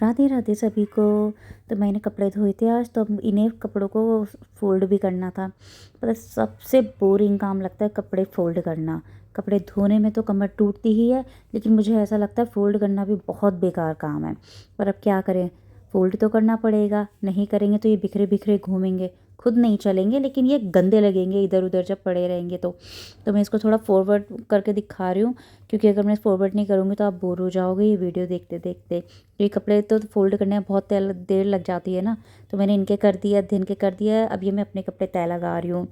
राधे राधे सभी को। तो मैंने कपड़े धोए थे आज, तो अब इन्हें कपड़ों को फ़ोल्ड भी करना था। पता सबसे बोरिंग काम लगता है कपड़े फ़ोल्ड करना। कपड़े धोने में तो कमर टूटती ही है, लेकिन मुझे ऐसा लगता है फ़ोल्ड करना भी बहुत बेकार काम है। पर अब क्या करें, फ़ोल्ड तो करना पड़ेगा, नहीं करेंगे तो ये बिखरे बिखरे घूमेंगे, खुद नहीं चलेंगे लेकिन ये गंदे लगेंगे इधर उधर जब पड़े रहेंगे तो मैं इसको थोड़ा फॉरवर्ड करके दिखा रही हूँ, क्योंकि अगर मैं फॉरवर्ड नहीं करूँगी तो आप बोर हो जाओगे ये वीडियो देखते देखते। ये कपड़े तो फ़ोल्ड करने में बहुत देर लग जाती है ना, तो मैंने इनके कर दिया, अध्ययन के कर दिया। अब ये मैं अपने कपड़े तय लगा रही हूँ।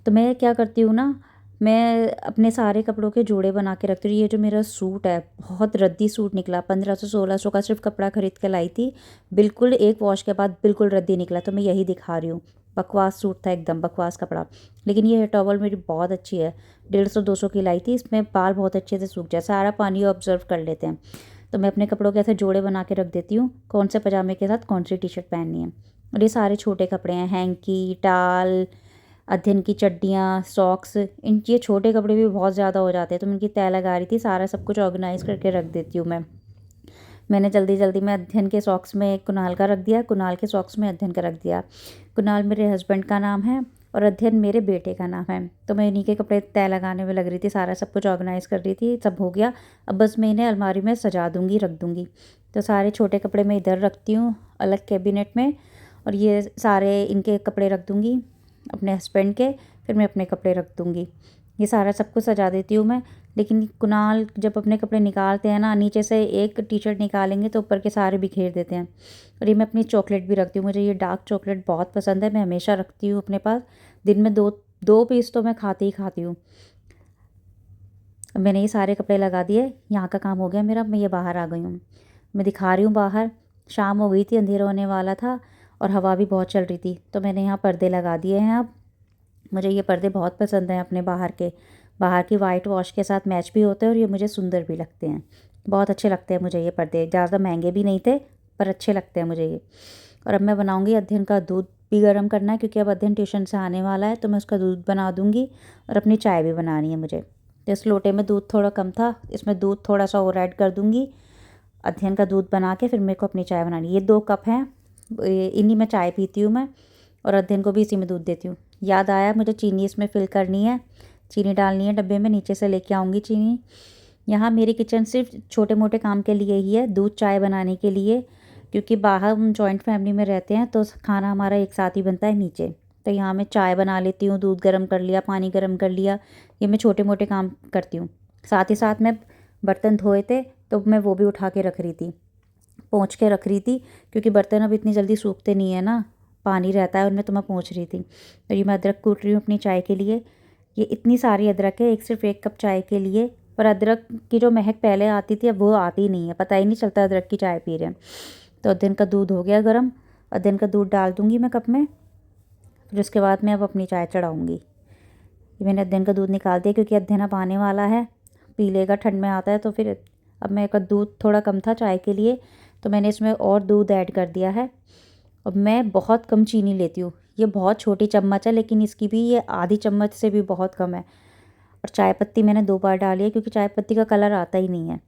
तो मैं क्या करती हूँ ना, मैं अपने सारे कपड़ों के जोड़े बना के रखती हूँ। ये जो मेरा सूट है बहुत रद्दी सूट निकला, 1500-1600 का सिर्फ कपड़ा खरीद के लाई थी, बिल्कुल एक वॉश के बाद बिल्कुल रद्दी निकला। तो मैं यही दिखा रही हूँ। बकवास सूट था, एकदम बकवास कपड़ा। लेकिन ये टॉवल मेरी बहुत अच्छी है, 150-200 की लाई थी। इसमें बाल बहुत अच्छे से सूख जाए, सारा पानी ऑब्जर्व कर लेते हैं। तो मैं अपने कपड़ों के ऐसे जोड़े बना के रख देती हूँ, कौन से पजामे के साथ कौन सी टी शर्ट पहननी है। और ये सारे छोटे कपड़े हैं, हैंकी, टाल, अध्ययन की चड्डियाँ, सॉक्स, इन ये छोटे कपड़े भी बहुत ज़्यादा हो जाते हैं, तो मैं इनकी तय लगा रही थी। सारा सब कुछ ऑर्गेनाइज़ करके रख देती हूँ मैंने जल्दी जल्दी में अध्ययन के सॉक्स में कुणाल का रख दिया, कुणाल के सॉक्स में अध्ययन का रख दिया। कुणाल मेरे हस्बैंड का नाम है और अध्ययन मेरे बेटे का नाम है। तो मैं इन्हीं के कपड़े तय लगाने में लग रही थी, सारा सब कुछ ऑर्गेनाइज़ कर रही थी। सब हो गया, अब बस मैं इन्हें अलमारी में सजा दूँगी, रख दूँगी। तो सारे छोटे कपड़े मैं इधर रखती हूँ अलग कैबिनेट में, और ये सारे इनके कपड़े रख दूँगी अपने हस्बैंड के, फिर मैं अपने कपड़े रख दूँगी। ये सारा सब कुछ सजा देती हूँ मैं। लेकिन कुणाल जब अपने कपड़े निकालते हैं ना, नीचे से एक टी शर्ट निकालेंगे तो ऊपर के सारे बिखेर देते हैं। और ये मैं अपनी चॉकलेट भी रखती हूँ, मुझे ये डार्क चॉकलेट बहुत पसंद है, मैं हमेशा रखती हूँ अपने पास। दिन में दो दो पीस तो मैं खाती ही खाती हूँ। मैंने ये सारे कपड़े लगा दिए, यहाँ का काम हो गया मेरा। मैं ये बाहर आ गई हूँ, मैं दिखा रही हूँ बाहर। शाम हो गई थी, अंधेरा होने वाला था और हवा भी बहुत चल रही थी, तो मैंने यहाँ पर्दे लगा दिए हैं। अब मुझे ये पर्दे बहुत पसंद हैं अपने बाहर की वाइट वॉश के साथ मैच भी होते हैं, और ये मुझे सुंदर भी लगते हैं, बहुत अच्छे लगते हैं मुझे ये पर्दे। ज़्यादा महंगे भी नहीं थे, पर अच्छे लगते हैं मुझे ये। और अब मैं बनाऊंगी, अध्ययन का दूध भी गर्म करना है, क्योंकि अब अध्ययन ट्यूशन से आने वाला है, तो मैं उसका दूध बना दूंगी। और अपनी चाय भी बनानी है मुझे। तो इस लोटे में दूध थोड़ा कम था, इसमें दूध थोड़ा सा और ऐड कर दूंगी। अध्ययन का दूध बना के फिर मेरे को अपनी चाय बनानी है। ये 2 कप हैं, इन्हीं में चाय पीती हूँ मैं, और अध्ययन को भी इसी में दूध देती हूँ। याद आया, मुझे चीनी इसमें फिल करनी है, चीनी डालनी है डब्बे में, नीचे से लेके आऊँगी चीनी। यहाँ मेरी किचन सिर्फ छोटे मोटे काम के लिए ही है, दूध चाय बनाने के लिए, क्योंकि बाहर हम जॉइंट फैमिली में रहते हैं तो खाना हमारा एक साथ ही बनता है नीचे। तो यहाँ मैं चाय बना लेती हूँ, दूध गर्म कर लिया, पानी गर्म कर लिया, ये मैं छोटे मोटे काम करती हूँ। साथ ही साथ मैं बर्तन धोए थे तो मैं वो भी उठा के रख रही थी, पोंछ के रख रही थी, क्योंकि बर्तन अब इतनी जल्दी सूखते नहीं है ना, पानी रहता है उनमें, तो मैं पोंछ रही थी। तो ये मैं अदरक कूट रही हूँ अपनी चाय के लिए। ये इतनी सारी अदरक है, सिर्फ 1 कप चाय के लिए, पर अदरक की जो महक पहले आती थी अब वो आती नहीं है, पता ही नहीं चलता अदरक की चाय पी रहे हैं। तो अध्ययन का दूध हो गया गर्म, अध्ययन का दूध डाल दूँगी मैं कप में, फिर उसके बाद मैं अब अपनी चाय चढ़ाऊँगी। ये मैंने अध्ययन का दूध निकाल दिया, क्योंकि अध्ययन अब आने वाला है, पी लेगा, ठंड में आता है तो फिर। अब मेरे का दूध थोड़ा कम था चाय के लिए, तो मैंने इसमें और दूध ऐड कर दिया है। अब मैं बहुत कम चीनी लेती हूँ, ये बहुत छोटी चम्मच है, लेकिन इसकी भी ये आधी चम्मच से भी बहुत कम है। और चाय पत्ती मैंने 2 बार डाली है, क्योंकि चाय पत्ती का कलर आता ही नहीं है।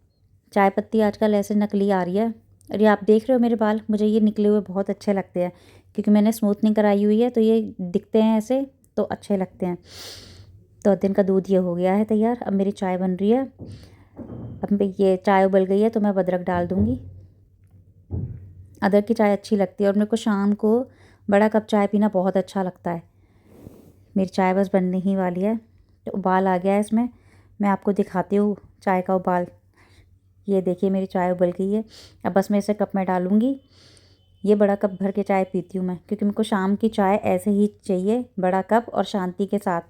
चाय पत्ती आजकल ऐसे नकली आ रही है। और ये आप देख रहे हो मेरे बाल, मुझे ये निकले हुए बहुत अच्छे लगते हैं, क्योंकि मैंने स्मूथनिंग कराई हुई है, तो ये दिखते हैं ऐसे, तो अच्छे लगते हैं। तो दिन का दूध ये हो गया है तैयार, अब मेरी चाय बन रही है। अब ये चाय उबल गई है तो मैं अदरक डाल दूँगी। अदरक की चाय अच्छी लगती है, और मेरे को शाम को बड़ा कप चाय पीना बहुत अच्छा लगता है। मेरी चाय बस बनने ही वाली है, तो उबाल आ गया है इसमें, मैं आपको दिखाती हूँ चाय का उबाल। ये देखिए मेरी चाय उबल गई है। अब बस मैं इसे कप में डालूँगी। ये बड़ा कप भर के चाय पीती हूँ मैं, क्योंकि मेरे को शाम की चाय ऐसे ही चाहिए, बड़ा कप, और शांति के साथ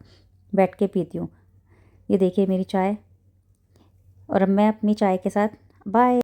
बैठ के पीती हूँ। ये देखिए मेरी चाय, और अब मैं अपनी चाय के साथ बाय।